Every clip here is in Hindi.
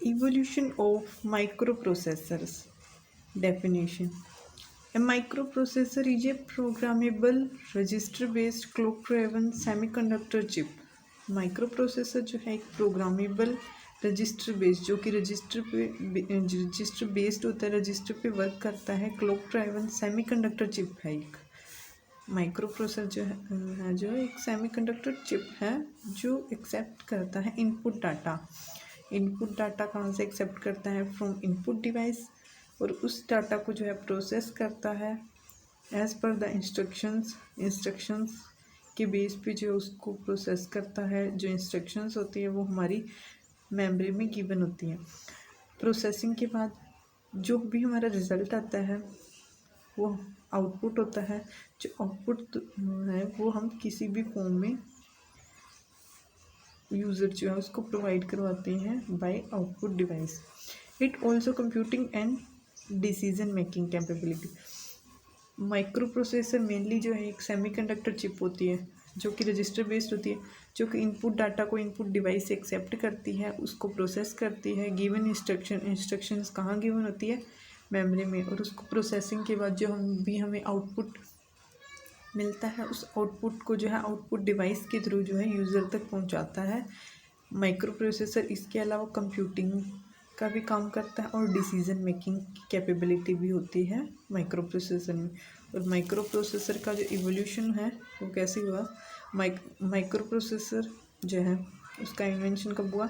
Evolution of microprocessors. Definition. A microprocessor is a programmable register based clock driven semiconductor chip. Microprocessor जो है एक प्रोग्रामेबल रजिस्टर बेस्ड, जो कि रजिस्टर बेस्ड होता है, रजिस्टर पे वर्क करता है, क्लॉक ड्राइवन सेमीकंडक्टर चिप है। एक माइक्रोप्रोसेसर जो है एक सेमीकंडक्टर चिप है जो एक्सेप्ट करता है इनपुट डाटा। इनपुट डाटा कहाँ से एक्सेप्ट करता है? फ्रॉम इनपुट डिवाइस, और उस डाटा को जो है प्रोसेस करता है एज़ पर द इंस्ट्रक्शंस के बेस पे जो उसको प्रोसेस करता है। जो इंस्ट्रक्शंस होती है वो हमारी मेमोरी में गिवन होती हैं। प्रोसेसिंग के बाद जो भी हमारा रिज़ल्ट आता है वो आउटपुट होता है। जो आउटपुट है वो हम किसी भी फॉर्म में यूज़र जो है उसको प्रोवाइड करवाते हैं by output device. It also computing and decision making capability. Microprocessor mainly जो है एक सेमीकंडक्टर चिप होती है जो कि रजिस्टर बेस्ड होती है, जो कि इनपुट डाटा को इनपुट डिवाइस से एक्सेप्ट करती है, उसको प्रोसेस करती है। गिवन इंस्ट्रक्शंस कहाँ गिवन होती है? मेमोरी में। और उसको प्रोसेसिंग के बाद जो हमें आउटपुट मिलता है, उस आउटपुट को जो है आउटपुट डिवाइस के थ्रू जो है यूज़र तक पहुंचाता है माइक्रो प्रोसेसर। इसके अलावा कंप्यूटिंग का भी काम करता है और डिसीजन मेकिंग की कैपेबिलिटी भी होती है माइक्रो प्रोसेसर में। और माइक्रो प्रोसेसर का जो इवोल्यूशन है वो कैसे हुआ? माइक्रो प्रोसेसर जो है उसका इन्वेंशन कब हुआ?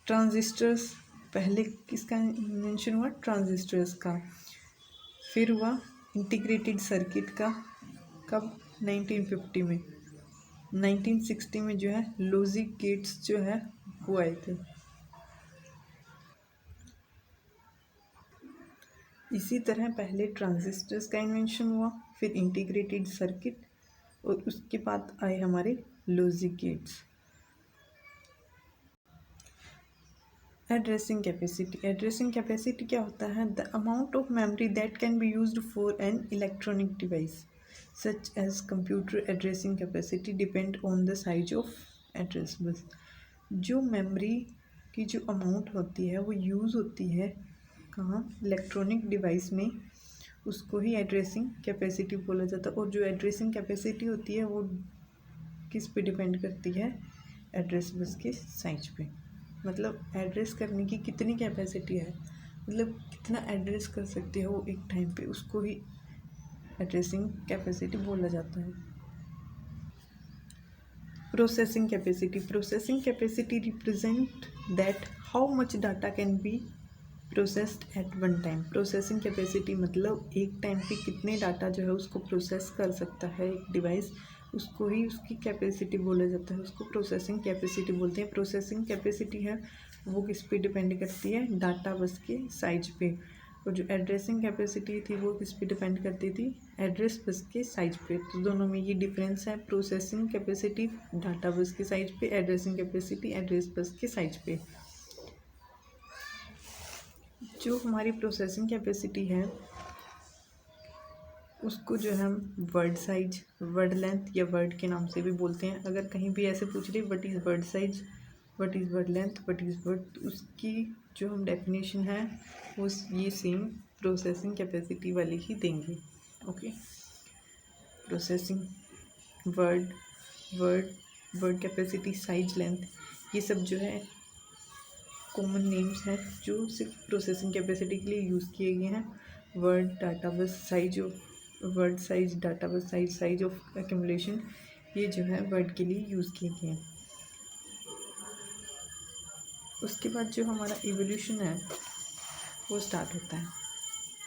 ट्रांजिस्टर्स, पहले किसका इन्वेंशन हुआ? ट्रांजिस्टर्स का। फिर हुआ इंटीग्रेटेड सर्किट का, कब? 1950 में। 1960 में जो है लॉजिक गेट्स जो है वो आए थे। इसी तरह पहले ट्रांजिस्टर्स का इन्वेंशन हुआ, फिर इंटीग्रेटेड सर्किट, और उसके बाद आए हमारे लॉजिक गेट्स। एड्रेसिंग कैपेसिटी क्या होता है? The amount of memory that can be used for an electronic device such as computer. Addressing capacity depend on the size of address bus. जो मेमोरी की जो अमाउंट होती है वो यूज़ होती है कहाँ? इलेक्ट्रॉनिक डिवाइस में, उसको ही एड्रेसिंग कैपेसिटी बोला जाता है। और जो एड्रेसिंग कैपेसिटी होती है वो किस पे डिपेंड करती है? एड्रेस बस के साइज पे। मतलब एड्रेस करने की कितनी कैपेसिटी है, मतलब कितना एड्रेस कर सकते हो एक टाइम पे, उसको ही एड्रेसिंग कैपेसिटी बोला जाता है। Processing capacity represent that how much data can be processed at one time. Processing capacity मतलब एक टाइम पे कितने डाटा जो है उसको प्रोसेस कर सकता है एक डिवाइस, उसको ही उसकी कैपेसिटी बोला जाता है, उसको प्रोसेसिंग कैपेसिटी बोलते हैं। प्रोसेसिंग कैपेसिटी है वो किस पे डिपेंड करती है? डाटा बस के साइज पे। और जो एड्रेसिंग कैपेसिटी थी वो किस पे डिपेंड करती थी? एड्रेस बस के साइज पे। तो दोनों में ये डिफरेंस है। प्रोसेसिंग कैपेसिटी डाटा बस के साइज पे, एड्रेसिंग कैपेसिटी एड्रेस बस के साइज पे। जो हमारी प्रोसेसिंग कैपेसिटी है उसको जो है हम वर्ड साइज, वर्ड लेंथ या वर्ड के नाम से भी बोलते हैं। अगर कहीं भी ऐसे पूछ रही what is word size, what is word length, what is word, तो उसकी जो हम डेफिनेशन है वो ये सेम प्रोसेसिंग कैपेसिटी वाली ही देंगे। Okay, processing word word word capacity, size, length, ये सब जो है कॉमन नेम्स हैं जो सिर्फ प्रोसेसिंग कैपेसिटी के लिए यूज़ किए गए हैं। वर्ड डाटा बस size of word size, data बस साइज, साइज ऑफ एक्यूमुलेशन, ये जो है वर्ड के लिए यूज़ किए गए हैं। उसके बाद जो हमारा इवोल्यूशन है वो स्टार्ट होता है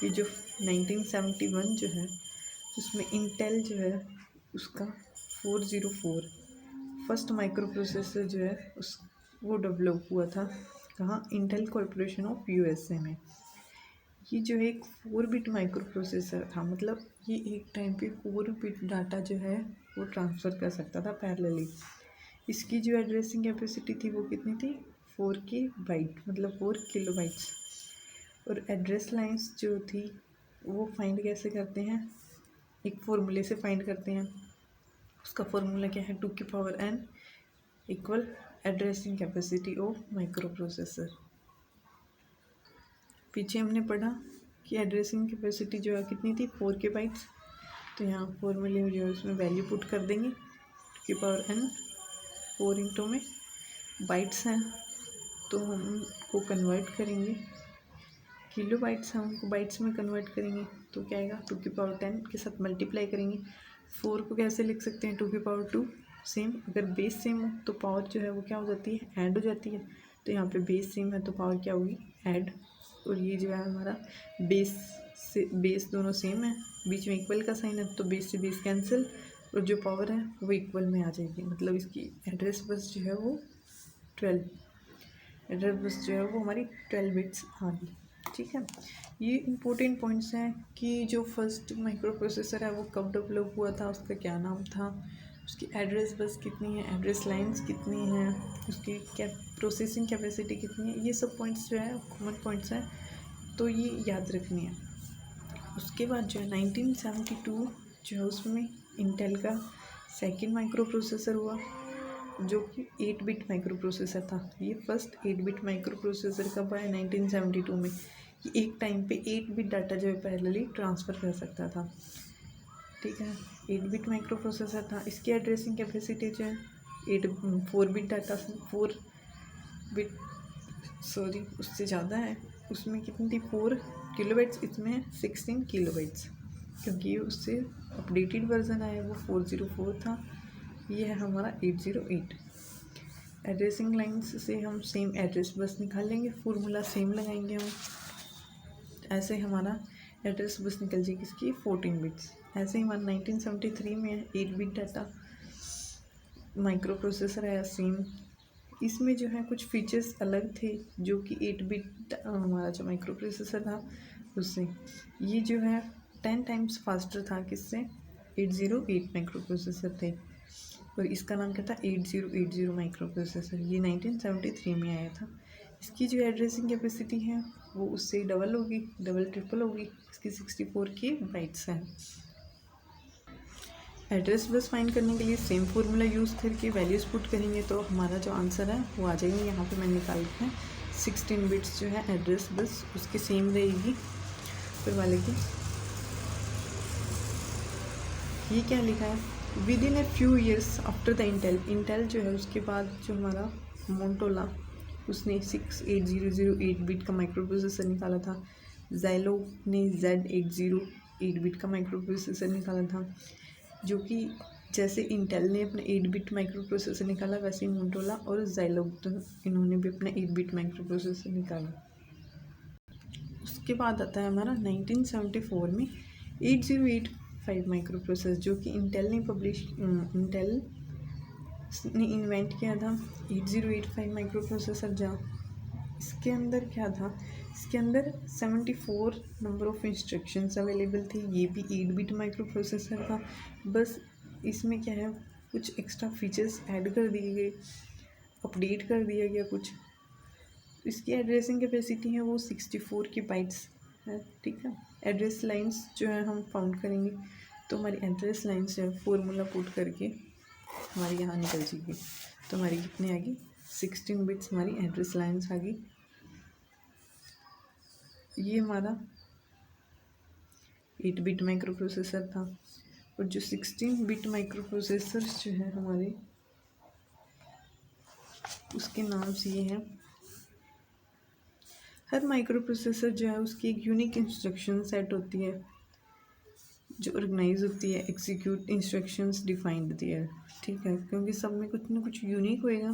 कि जो 1971 जो है उसमें इंटेल जो है उसका 404 फर्स्ट माइक्रो प्रोसेसर जो है उस वो डेवलप हुआ था। कहाँ? इंटेल कॉरपोरेशन ऑफ यूएसए में। ये जो है एक 4 बिट माइक्रो प्रोसेसर था, मतलब ये एक टाइम पे 4 बिट डाटा जो है वो ट्रांसफ़र कर सकता था पैरेलली। इसकी जो एड्रेसिंग कैपेसिटी थी वो कितनी थी? 4 KB, मतलब 4 KB। और एड्रेस लाइंस जो थी वो फाइंड कैसे करते हैं? एक फॉर्मूले से फाइंड करते हैं। उसका फॉर्मूला क्या है? 2n = addressing capacity of micro processor. पीछे हमने पढ़ा कि एड्रेसिंग कैपेसिटी जो है कितनी थी 4 के बाइट्स। तो यहाँ फॉर्मूले में जो है उसमें वैल्यू पुट कर देंगे 2n 4 इंटू में बाइट्स हैं तो हम उनको कन्वर्ट करेंगे, किलो बाइट्स हैं उनको बाइट्स में कन्वर्ट करेंगे तो क्या आएगा 2 की पावर 10 के साथ मल्टीप्लाई करेंगे। 4 को कैसे लिख सकते हैं 2 की पावर 2, सेम अगर बेस सेम हो तो पावर जो है वो क्या हो जाती है ऐड हो जाती है। तो यहाँ पे बेस सेम है तो पावर क्या होगी ऐड। और ये जो है हमारा बेस दोनों सेम है, बीच में इक्वल का साइन है तो बेस से बेस कैंसिल और जो पावर है वो इक्वल में आ जाएगी। मतलब इसकी एड्रेस बस जो है वो 12 एड्रेस बस जो है वो हमारी 12 बिट्स आ गई। ठीक है, ये इम्पोर्टेंट पॉइंट्स हैं कि जो फर्स्ट माइक्रो प्रोसेसर है वो कब डेवलप हुआ था, उसका क्या नाम था, उसकी एड्रेस बस कितनी है, एड्रेस लाइंस कितनी हैं, उसकी क्या प्रोसेसिंग कैपेसिटी कितनी है, ये सब पॉइंट्स जो है कॉमन पॉइंट्स हैं तो ये याद रखनी है। उसके बाद जो है 1972 जो है उसमें इंटेल का सेकंड माइक्रो प्रोसेसर हुआ जो कि 8 बिट माइक्रो प्रोसेसर था। ये फर्स्ट 8 बिट माइक्रो प्रोसेसर कब आया 1972 में। कि एक टाइम पे 8 बिट डाटा जो है पैरेलली ट्रांसफ़र कर सकता था। ठीक है, 8 बिट माइक्रो प्रोसेसर था। इसकी एड्रेसिंग कैपेसिटी जो है 4 बिट डाटा 4 बिट उससे ज़्यादा है, उसमें कितनी थी 4 किलोबाइट्स, इसमें 16 किलोबाइट्स क्योंकि उससे अपडेटेड वर्जन आया वो 404 था। ये है हमारा 808। एड्रेसिंग लाइन्स से हम सेम एड्रेस बस निकाल लेंगे, फार्मूला सेम लगाएंगे हम, ऐसे हमारा एड्रेस बस निकल जाएगी इसकी 14 बिट्स। ऐसे ही हमारा 1973 में 8 बिट डाटा माइक्रो प्रोसेसर आया सेम। इसमें जो है कुछ फीचर्स अलग थे जो कि 8 बिट हमारा जो माइक्रो प्रोसेसर था उससे। ये जो है 10 टाइम्स फास्टर था किससे 808 माइक्रो प्रोसेसर थे और इसका नाम क्या था 8080 माइक्रो प्रोसेसर। ये 1973 में आया था। इसकी जो एड्रेसिंग कैपेसिटी है वो उससे डबल होगी, डबल ट्रिपल होगी। इसकी 64 की बाइट्स हैं। एड्रेस बस फाइंड करने के लिए सेम फार्मूला यूज़ करके वैल्यूज़ पुट करेंगे तो हमारा जो आंसर है वो आ जाएगा। यहाँ पे मैंने निकाल दिया है 16 बिट्स जो है एड्रेस बस उसकी सेम रहेगी फिर वाले की। ये क्या लिखा है with in a few years after the Intel जो है उसके बाद जो हमारा मोटोरोला उसने 68008 बिट का माइक्रो प्रोसेसर निकाला था। ज़ाइलो ने Z808 बिट का माइक्रो प्रोसेसर निकाला था। जो कि जैसे इंटेल ने अपना 8 बिट माइक्रो प्रोसेसर निकाला वैसे ही मोटोरोला और ज़ाइलो इन्होंने भी अपना 8 बिट माइक्रो प्रोसेसर निकाला। उसके बाद आता है हमारा 1974 में 8085 माइक्रो प्रोसेसर जो कि इंटेल ने इन्वेंट किया था। 8085 माइक्रो प्रोसेसर जहाँ इसके अंदर क्या था, इसके अंदर 74 नंबर ऑफ़ इंस्ट्रक्शंस अवेलेबल थी। ये भी 8 बिट माइक्रो प्रोसेसर था। बस इसमें क्या है कुछ एक्स्ट्रा फीचर्स ऐड कर दिए गए, अपडेट कर दिया गया कुछ। इसकी एड्रेसिंग कैपेसिटी है वो 64 की बाइट्स है। ठीक है, एड्रेस लाइंस जो है हम फाउंड करेंगे तो हमारी एड्रेस लाइंस है फॉर्मूला पुट करके हमारी यहाँ निकल जाएगी। तो हमारी कितनी आ गई 16 बिट्स हमारी एड्रेस लाइन्स आ गई। ये हमारा 8 बिट माइक्रो प्रोसेसर था और जो 16 बिट माइक्रो प्रोसेसर्स जो है हमारे उसके नाम से ये हैं। हर माइक्रो प्रोसेसर जो है उसकी एक यूनिक इंस्ट्रक्शन सेट होती है जो ऑर्गेनाइज होती है, एग्जीक्यूट इंस्ट्रक्शंस डिफाइंड होती है। ठीक है, क्योंकि सब में कुछ ना कुछ यूनिक होएगा।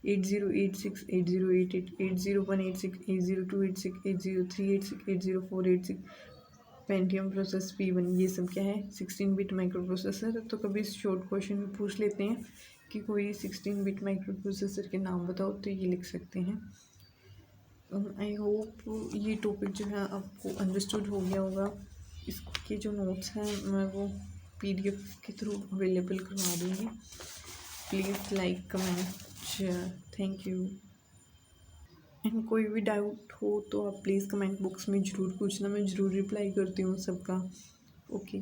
8086 8088 80186 80286 80386 80486 पेंटियम प्रोसेस P1 ये सब क्या है 16 बिट माइक्रो प्रोसेसर। तो कभी शॉर्ट क्वेश्चन में पूछ लेते हैं कि कोई 16 बिट माइक्रो प्रोसेसर के नाम बताओ तो ये लिख सकते हैं। आई होप ये टॉपिक जो है आपको अंडरस्टूड हो गया होगा। इसके जो नोट्स हैं मैं वो PDF के थ्रू अवेलेबल करवा दूँगी। Please like comment share, thank you. And कोई भी डाउट हो तो आप प्लीज़ कमेंट बॉक्स में ज़रूर पूछना, मैं ज़रूर रिप्लाई करती हूँ सबका। ओके।